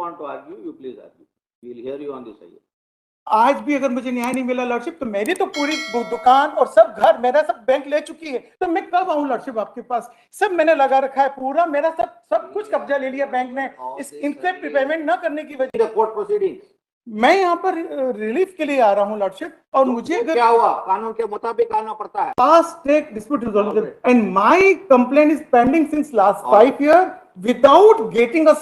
want to argue, you please argue. We will hear you on this side. आज भी अगर मुझे न्याय नहीं मिला लॉर्डशिप, तो मेरी तो पूरी दुकान और सब घर मेरा सब बैंक ले चुकी है, तो मैं कब आऊं लॉर्डशिप आपके पास? सब मैंने लगा रखा है, पूरा मेरा सब कुछ कब्जा ले लिया बैंक ने, इनसे पेमेंट न करने की वजह। कोर्ट प्रोसीडिंग्स, मैं यहाँ पर रिलीफ के लिए आ रहा हूँ लॉर्डशिप, और मुझे अगर क्या हुआ, कानून के मुताबिक आना पड़ता है। Fast track dispute resolution and my complaint is pending since last 5 year without getting a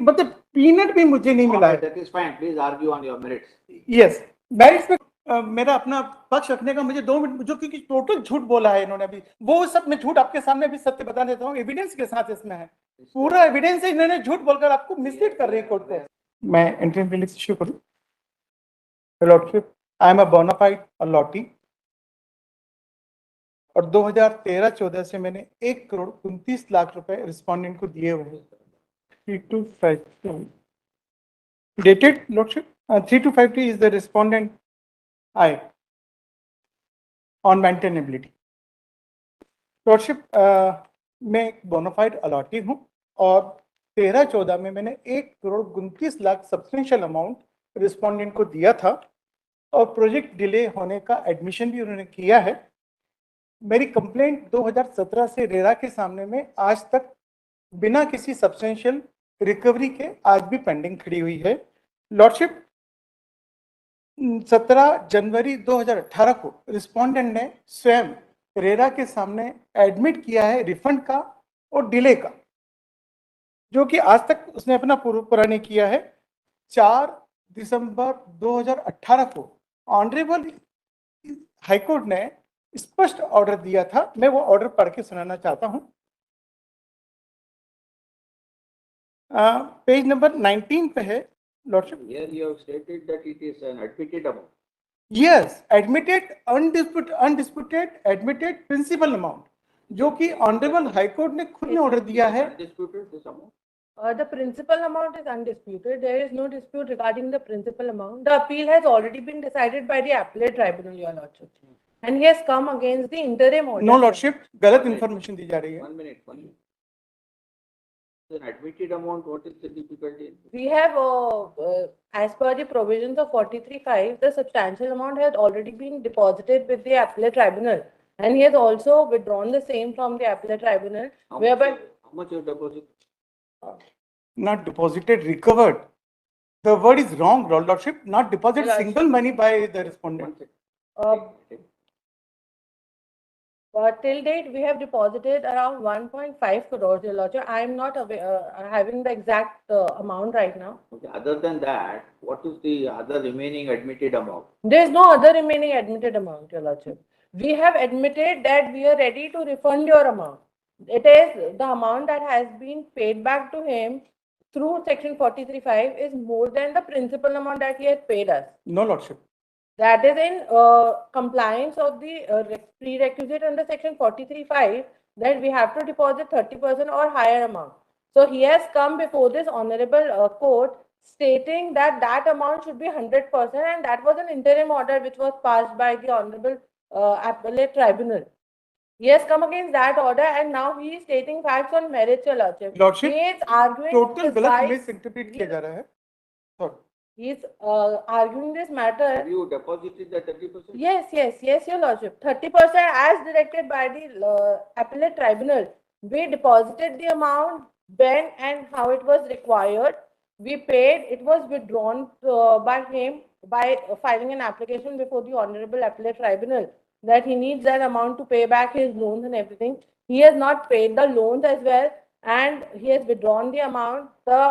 मतलब पीनट भी मुझे नहीं मिला है। That is fine. Please argue on your merits. Yes, merits पे मेरा अपना पक्ष रखने का मुझे 2 मिनट, जो क्योंकि टोटल झूठ बोला है इन्होंने अभी, वो सब मैं झूठ आपके सामने भी सत्य बता देता हूँ, एविडेंस के साथ इसमें है, पूरा एविडेंस है, इन्होंने झूठ बोलकर आपको मिसलीड कर रही है कोर्ट को। मैं इंटरिम रिलीज इश्यू करूँ lordship, I am a bonafide allottee, और 2013-14 से मैंने 1,29,00,000 रुपए रिस्पोंडेंट को दिए हुए हैं। 3252 dated lordship, 3252 is the respondent I on maintainability lordship। मैं एक बोनाफाइड अलॉटी हूँ, और 13-14 में मैंने 1,29,00,000 सब्सटेंशियल अमाउंट रिस्पोंडेंट को दिया था, और प्रोजेक्ट डिले होने का एडमिशन भी उन्होंने किया है। मेरी कंप्लेंट 2017 से रेरा के सामने में आज तक बिना किसी सब्सटेंशियल रिकवरी के आज भी पेंडिंग खड़ी हुई है लॉर्डशिप। 17 जनवरी 2018 को रिस्पोंडेंट ने स्वयं रेरा के सामने एडमिट किया है रिफंड का और डिले का, जो कि आज तक उसने अपना पूरा नहीं किया है। 4 दिसंबर 2018 को ऑनरेबल हाईकोर्ट ने स्पष्ट ऑर्डर दिया था, मैं वो ऑर्डर पढ़ के सुनाना चाहता हूं। पेज नंबर 19 पे है lordship. Here you have stated that it is an admitted amount. Yes, admitted undisputed admitted principal amount, जो कि ऑनरेबल हाईकोर्ट ने खुद ने ऑर्डर दिया है। Undisputed this amount. The principal amount is undisputed. There is no dispute regarding the principal amount. The appeal has already been decided by the appellate tribunal, Your Lordship, and he has come against the interim order. No lordship, गलत information दी जा रही है। 1 minute. An admitted amount, what is the difficulty? We have, as per the provisions of 43(5), the substantial amount has already been deposited with the appellate tribunal, and he has also withdrawn the same from the appellate tribunal, whereby How much you deposit? Not deposited, recovered. The word is wrong, lordship. Not deposit Lordship. single money by the respondent. Till date, we have deposited around 1.5 crores, Your Lordship. I am not having the exact amount right now. Okay. Other than that, what is the other remaining admitted amount? There is no other remaining admitted amount, Your Lordship. We have admitted that we are ready to refund your amount. It is the amount that has been paid back to him through section 43(5) is more than the principal amount that he has paid us. No lordship. That is in compliance of the prerequisite under section 43(5) that we have to deposit 30% or higher amount. So he has come before this honorable court stating that that amount should be 100%, and that was an interim order which was passed by the honorable appellate tribunal. He has come against that order, and now he is stating facts on merits, Your Lordship. Lordship, He is arguing total this गलत right- misinterpret किया जा रहा है. Sorry. He is arguing this matter. Have you deposited the 30%? Yes, Your Lordship. 30% as directed by the appellate tribunal. We deposited the amount when and how it was required. We paid. It was withdrawn by him by filing an application before the honorable appellate tribunal that he needs that amount to pay back his loans and everything. He has not paid the loans as well, and he has withdrawn the amount. The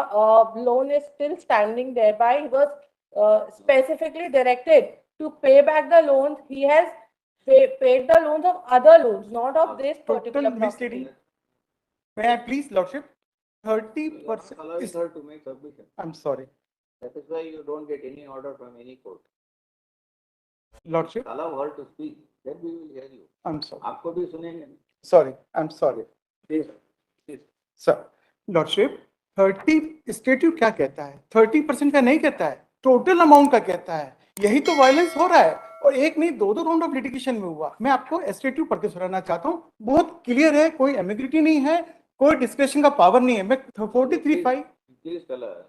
loan is still standing thereby. He was specifically directed to pay back the loans. He has paid the loans of other loans, not of this particular Total property. misleading. May I please, lordship? 30% Allow is. her to make submission. I'm sorry, That is why you don't get any order from any court. lordship. Allow her to speak, then we will hear you. I'm sorry. आपको भी सुनेंगे. Sorry. I'm sorry. Please, please. Sir lordship 30 statute क्या कहता है? 30% का नहीं कहता है, टोटल अमाउंट का कहता है। यही तो वायलेंस हो रहा है, और एक नहीं दो राउंड ऑफ लिटिगेशन में हुआ। मैं आपको स्टेट्यूट पढ़ के सुनाना चाहता हूँ, बहुत क्लियर है, कोई एम्बिग्यूटी नहीं है, कोई डिस्क्रिप्शन का पावर नहीं है। मैं 43(5) Please tell us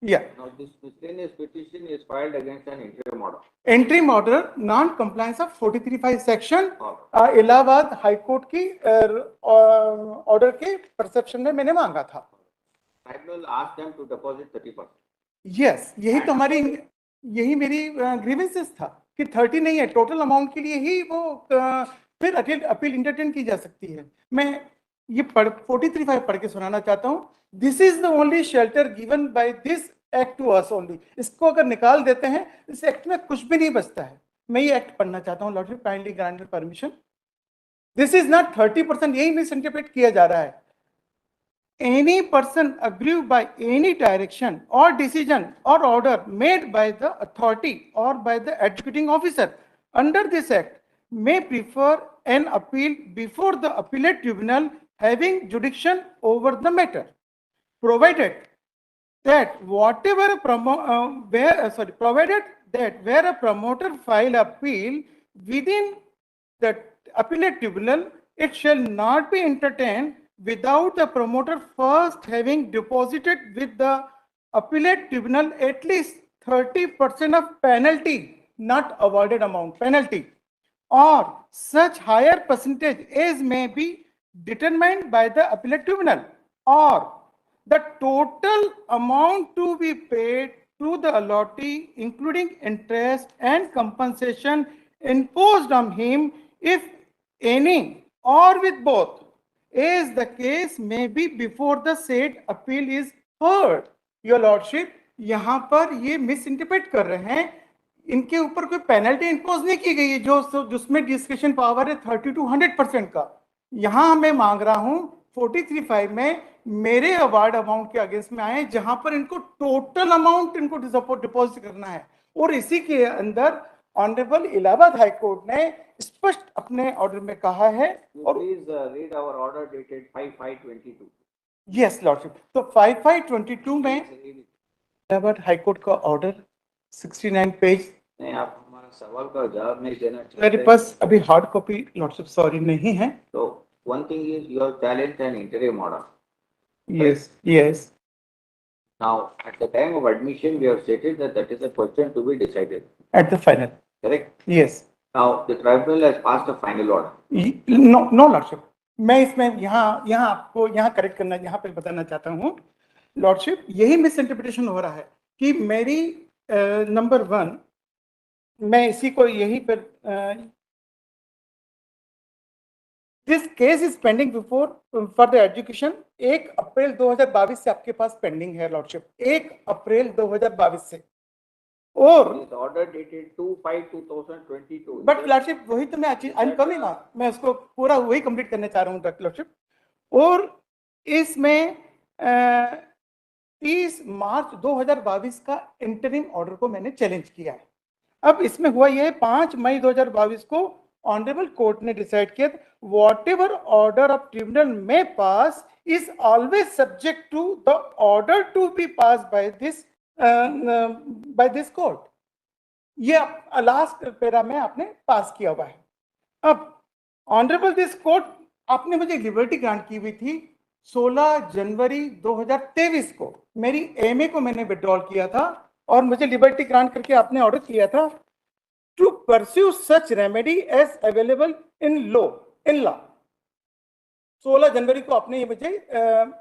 Yeah. Now, this miscellaneous petition is filed against an interim order. Interim order, non-compliance of 43(5) section, Or Allahabad high court की ऑर्डर के परसेप्शन में मैंने मांगा था. tribunal asked them to deposit 30%. Yes, यही तो हमारी, यही मेरी ग्रीवेंसेस था कि 30 नहीं है, टोटल अमाउंट के लिए ही वो फिर अपील इंटरटेन की जा सकती है. मैं ये 43(5) पढ़ के सुनाना चाहता हूँ. This is the only shelter given by this act to us only. इसको अगर निकाल देते हैं, इस एक्ट में कुछ भी नहीं बचता है. मैं ये एक्ट पढ़ना चाहता हूँ. Lordship kindly grant permission. This is not 30%, यही मिसइंटरप्रेट किया जा रहा है. Any person aggrieved by any direction or decision or order made by the authority or by the executing officer under this act may prefer an appeal before the appellate tribunal having jurisdiction over the matter, provided that provided that where a promoter file appeal within the appellate tribunal, it shall not be entertained without the promoter first having deposited with the appellate tribunal at least 30% of penalty, not awarded amount, penalty, or such higher percentage as may be determined by the appellate tribunal, or the total amount to be paid to the allottee, including interest and compensation imposed on him, if any, or with both, as the case may be before the said appeal is heard. Your lordship, यहाँ पर ये miss interpret कर रहे हैं. इनके ऊपर कोई penalty impose नहीं की गई है, जो जिसमें डिस्क्रिप्शन पावर है 30 to 100% का. यहाँ मैं मांग रहा हूँ 43(5) में मेरे अवार्ड अमाउंट के अगेंस्ट में आए, जहां पर इनको टोटल अमाउंट इनको डिपॉजिट करना है. और इसी के अंदर ऑनरेबल इलाहाबाद हाई कोर्ट ने स्पष्ट अपने ऑर्डर में कहा है. और please read our order dated 5/5/22. Yes lordship. तो 5/5/22 में Please read it. Allahabad high court का ऑर्डर 69 पेज. नहीं, आप हमारा सवाल का जवाब नहीं देना चाहते. मेरे पास अभी हार्ड कॉपी लॉर्डशिप सॉरी नहीं है. So one thing is you have challenged an interim order. Yes. Now, at the time of admission, we have stated that that is a question to be decided. At the final. Correct? Yes. Now, the tribunal has passed a final order. No lordship. मैं इसमें यहाँ आपको यहाँ correct करना, यहाँ पे बताना चाहता हूँ लॉर्डशिप, यही मिस इंटरप्रिटेशन हो रहा है कि मेरी नंबर 1, मैं इसी को यही पर this case is pending before for the education. 1 अप्रैल 2022 से आपके पास पेंडिंग है लॉर्डशिप, 1 अप्रैल 2022 से. और This order dated 2/5/2022. But lordship वही तो मैं कमिंग ऑन, मैं उसको पूरा वही कंप्लीट करने चाह रहा हूँ लॉर्डशिप. और इसमें 30 मार्च 2022 का इंटरिम ऑर्डर को मैंने चैलेंज किया है. अब इसमें हुआ यह 5 मई 2022 को ऑनरेबल कोर्ट ने डिसाइड किया whatever order of tribunal में pass is always subject to the order to be pass by this court. ये लास्ट पैरा में आपने पास किया हुआ है. अब ऑनरेबल दिस कोर्ट, आपने मुझे लिबर्टी ग्रांट की हुई थी 16 जनवरी 2023 को. मेरी एमए को मैंने विड्रॉल किया था और मुझे लिबर्टी ग्रांट करके आपने ऑर्डर किया था to pursue such remedy as available in law. 16 जनवरी को आपने ये मुझे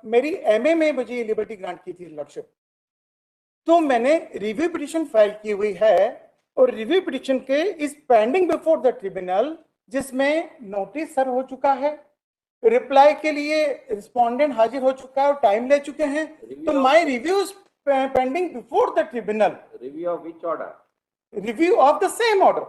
मेरी एमए में मुझे ये लिबर्टी ग्रांट की थी लॉर्डशिप. तो मैंने रिव्यू पिटिशन फाइल की हुई है और रिव्यू पिटिशन के is pending before the tribunal, जिसमें नोटिस सर हो चुका है, रिप्लाई के लिए रिस्पोंडेंट हाजिर हो चुका है और टाइम ले चुके हैं. तो my reviews pending before the tribunal. Review of which order? Review of the same order.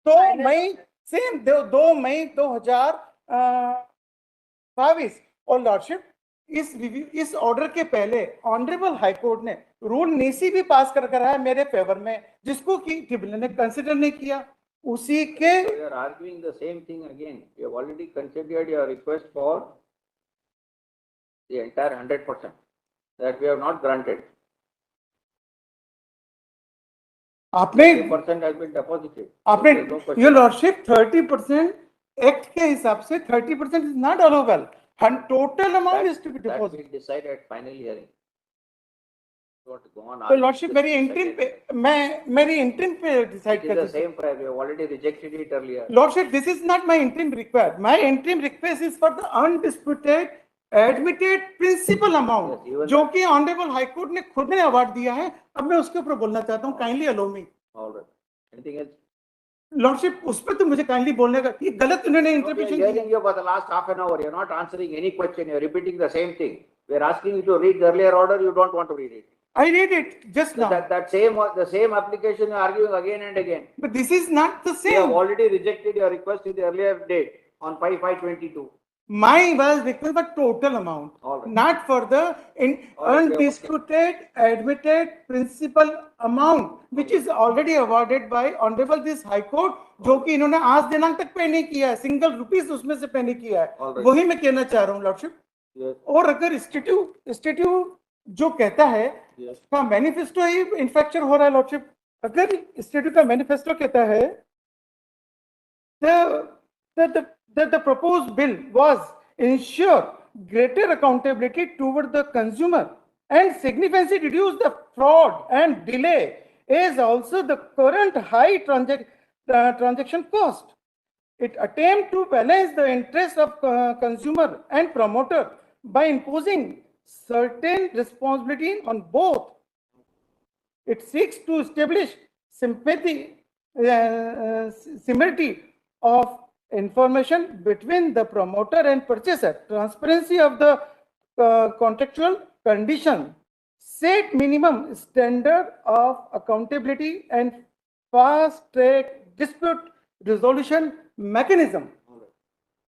तो मई सेम 2 मई 2022. और लॉर्डशिप इस ऑर्डर के पहले ऑनरेबल हाई कोर्ट ने रूल नीसी भी पास कर रहा है मेरे फेवर में, जिसको कि ट्रिब्यूनल ने कंसिडर नहीं किया. उसी के So you are arguing the same thing again. You have already considered your request for the entire 100% that we have not granted. आपने 30% has been deposited. आपने There is no question. Your lordship 30% act के हिसाब से 30% is not allowable. Total amount is to be That deposit. will decide at final hearing. Don't go on. तो lordship मेरी interim पे मेरी interim पे decide It is कर the same price. We have already rejected it earlier. Lordship, this is not my interim request. My interim request is for the undisputed admitted principal amount, Yes, even जो कि honourable high court ने खुद ने award दिया है. अब मैं उसके ऊपर बोलना चाहता हूँ. काइंडली अलो मी. All right. Anything else? Lordship, उस पर तो मुझे काइंडली बोलने का, ये गलत उन्होंने We are इंटरप्रिटेशन hearing किया. you for the last half an hour. You are not answering any question. You are repeating the same thing. We are asking you to read the earlier order. You don't want to read it. I read it just now, The same application you are arguing again and again. but this is not the We have same. already rejected your request in the earlier date on 5/5/22. My was request for total amount, All right. not for the All right, undisputed admitted principal amount, which is already awarded by Honorable this High Court, जो कि इन्होंने आज दिनांक तक पे नहीं किया है, सिंगल रुपीस उसमें से पे नहीं किया है. All right. वही मैं कहना चाह रहा हूँ लॉर्डशिप. Yes, और अगर इंस्टीट्यूट जो कहता है yes. का मैनिफेस्टो ही इन्फ्रैक्चर हो रहा है लॉर्डशिप. अगर इंस्टीट्यूट का मैनिफेस्टो कहता है the proposed bill was ensure greater accountability toward the consumer and significantly reduce the fraud and delay is also the current high transaction cost. It attempt to balance the interest of consumer and promoter by imposing certain responsibility on both. It seeks to establish similarity of information between the promoter and purchaser, transparency of the contractual condition, set minimum standard of accountability and fast track dispute resolution mechanism.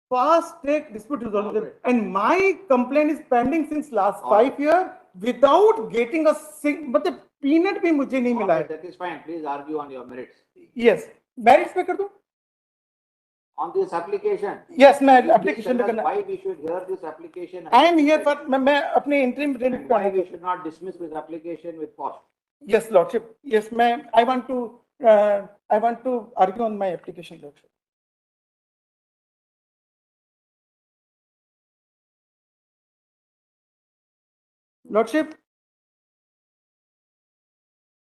Fast track dispute resolution. Alright. And my complaint is pending since last Alright. 5 years without getting a मतलब peanut भी मुझे नहीं मिला है. That is fine. Please argue on your merits. Yes, merits पे कर दूं? On this application. Yes, मैं Please application tell पे us करना. why we should hear this application. I am here for मैं अपने interim relief And पे why आया we हूँ. should not dismiss this application with pause. Yes, Lordship. Yes, मैं I want to argue on my application, Lordship. Lordship,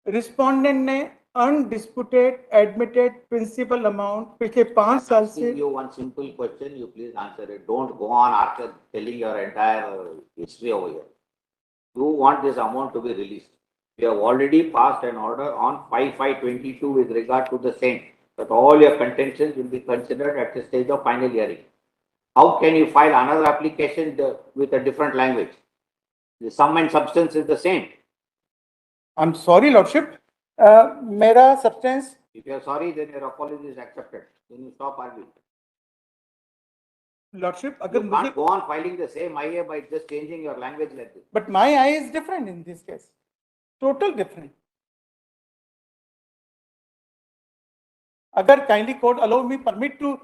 respondent ने undisputed admitted principal amount पिछले 5 साल से. Asking you one simple question, you please answer it. Don't go on after telling your entire history over here. You want this amount to be released. We have already passed an order on 5/5/22 with regard to the same, that all your contentions will be considered at the stage of final hearing. How can you file another application with a different language? The sum and substance is the same. I'm sorry, Lordship. मेरा substance. If you are sorry, then your apology is accepted. Then you stop arguing. Lordship, You अगर मुझे, can't go on filing the same IA by just changing your language like this. but my eye is different in this case. Total different. अगर kindly court allow me permit to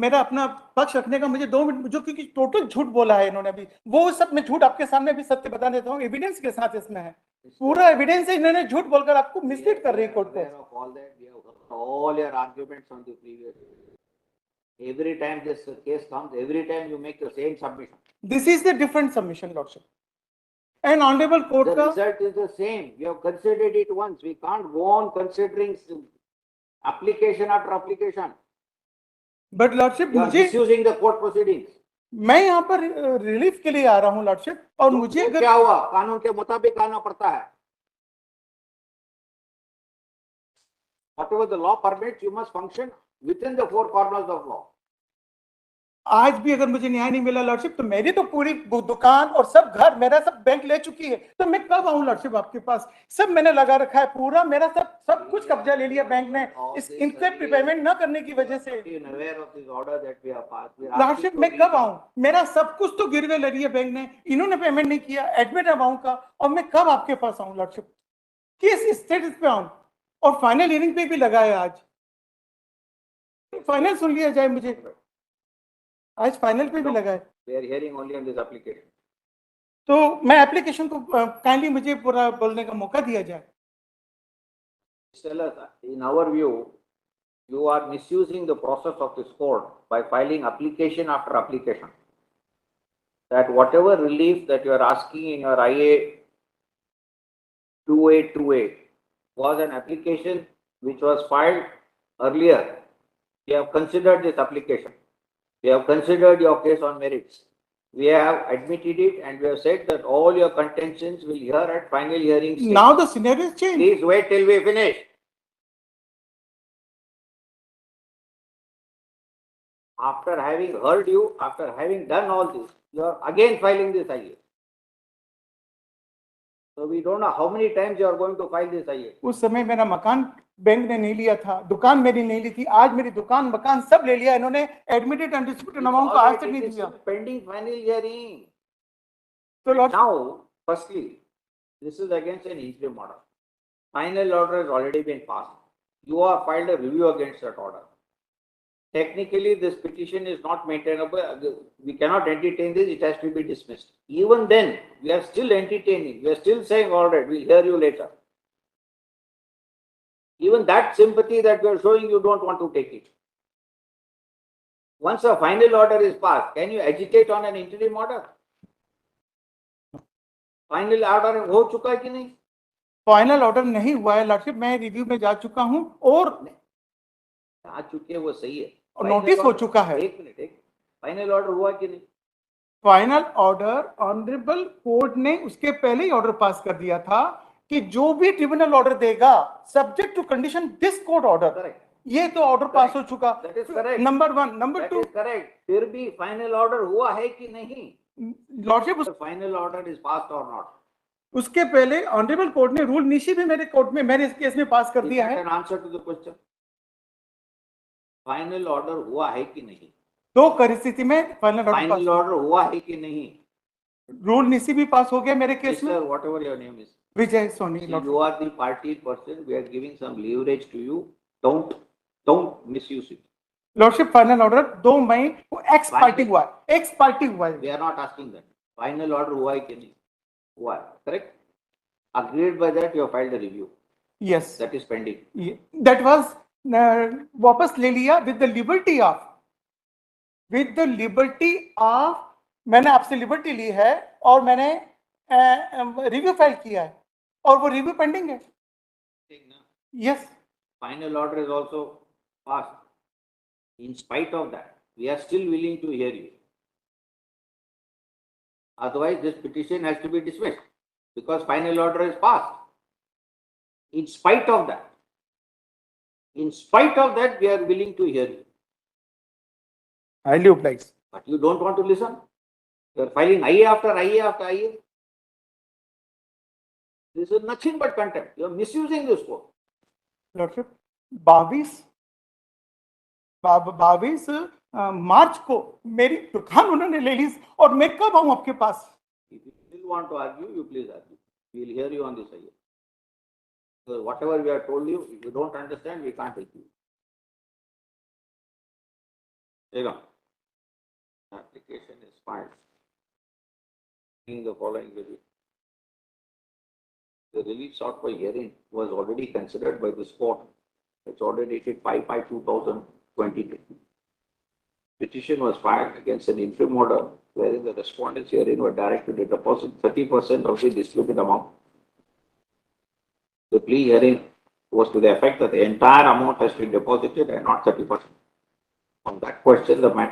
मेरा अपना पक्ष रखने का मुझे 2 minute, जो क्योंकि total झूठ बोला है इन्होंने अभी, वो सब मैं झूठ आपके सामने भी सत्य बता देता हूँ, एविडेंस के साथ इसमें है, पूरा एविडेंस है. इन्होंने झूठ बोलकर आपको मिसलीड कर रही है कोर्ट को. Aware of all that, we have heard all your arguments on the previous. Every time this case comes, every time you make the same submission. This is the different submission, Lordship. And honorable court The का result is the same. We have considered it once. We can't go on considering application after application. But lordship You are मुझे, misusing the court proceedings. मैं यहाँ पर relief के लिए आ रहा हूँ lordship, और मुझे तो अगर क्या हुआ? कानून के मुताबिक आना पड़ता है. Whatever the law permits, you must function within the four corners of law. आज भी अगर मुझे न्याय नहीं मिला लॉर्डशिप, तो मेरी तो पूरी दुकान और सब घर मेरा सब बैंक ले चुकी है, तो मैं कब आऊं लॉर्डशिप आपके पास? सब मैंने लगा रखा है, पूरा मेरा सब कुछ कब्जा ले लिया बैंक ने इस इनसे पेमेंट न करने की वजह से. Aware of this order that we have passed. We are lordship asking मैं to कब read. आऊं? मेरा सब कुछ तो गिरवे ले लिया बैंक ने, इन्होंने पेमेंट नहीं किया एडमिट अमाउंट का, और मैं कब आपके पास आऊं लॉर्डशिप? किस स्टेटस पे आऊं? और फाइनल हियरिंग पे भी लगा है आज, फाइनल सुन लिया जाए मुझे, आज फाइनल पे भी लगा है. We are hearing only on this application. तो मैं एप्लीकेशन को काइंडली मुझे पूरा बोलने का मौका दिया जाए. Tell us, in our view, you are misusing the process of this court by filing application after application. That whatever relief that you are asking in your IA 2828 was an application which was filed earlier. We have considered this application. We have considered your case on merits. We have admitted it and we have said that all your contentions will hear at final hearing stage. Now the scenario is changed. Please wait till we finish. After having heard you, after having done all this, you are again filing this IA. So we don't know how many times you are going to file this IA. उस समय मेरा मकान bank ने नहीं लिया था, दुकान मेरी नहीं ली थी, आज मेरी दुकान मकान सब ले लिया इन्होंने, एडमिटेड एंड डिस्प्यूटेड अमाउंट को आज तक नहीं दिया। Pending final hearing. तो Lord Now, firstly, this is against an interim order. Final order has already been passed. You have filed a review against that order. Technically, this petition is not maintainable. We cannot entertain this. It has to be dismissed. Even then, we are still entertaining. We are still saying, all right, we'll hear you later. Even that sympathy that we are showing, you don't want to take it. Once a final order is passed, can you agitate on an interim order? Final order हो चुका है कि नहीं? Final order नहीं हुआ है lordship, मैं review में जा चुका हूं और आ चुके हैं वो सही है और नोटिस हो चुका है। एक मिनट, एक फाइनल ऑर्डर हुआ कि नहीं? फाइनल ऑर्डर ऑनरेबल कोर्ट ने उसके पहले ही ऑर्डर पास कर दिया था कि जो भी ट्रिब्यूनल ऑर्डर देगा subject to condition this court order. Correct, ये तो ऑर्डर पास हो चुका। That is correct, number one. Number that two, is correct. फिर भी फाइनल ऑर्डर हुआ है कि नहीं? Lordship final order is passed और नॉट? उसके पहले ऑनरेबल कोर्ट ने रूल निशी भी मेरे कोर्ट में, मैंने इस केस में पास कर दिया है। An answer to the question, final order हुआ है कि नहीं? दो परिस्थिति में फाइनल ऑर्डर हुआ है कि नहीं? रूल निशी भी पास हो गया मेरे केस में। Sir, whatever your name is, Vijay Soni. you are the party person. We are giving some leverage to you. Don't misuse it. Lordship final order 2 मई को एक्स पार्टी हुआ है, एक्स पार्टी हुआ है। We are not asking that. Final order हुआ है कि नहीं? हुआ है, correct? Agreed by that, you have filed a review. Yes, That is pending. That was वापस ले लिया विद द लिबर्टी ऑफ मैंने आपसे लिबर्टी ली है और मैंने रिव्यू फाइल किया है और वो रिव्यू पेंडिंग है। Yes, Final order is also passed. In spite of that, we are still willing to hear you. Otherwise, this petition has to be dismissed because final order is passed. In spite of that, we are willing to hear you. highly obliged. But you don't want to listen. You are filing IA after IA after IA. This is nothing but contempt. You are misusing this court. Lordship 22 मार्च को मेरी दुकान उन्होंने ले ली और मैं कब आऊं आपके पास? If you still want to argue, you please argue. We will hear you on this IA. So whatever we have told you, if you don't understand, we can't help you. Evan, application is filed. In the following review. The relief sought for hearing was already considered by this court. It's order dated 5/5/2022. Petition was filed against an interim order wherein the respondents herein were directed to deposit 30% of the disputed amount. The plea hearing was to the effect that the entire amount has been deposited and not 30%. On that question, the matter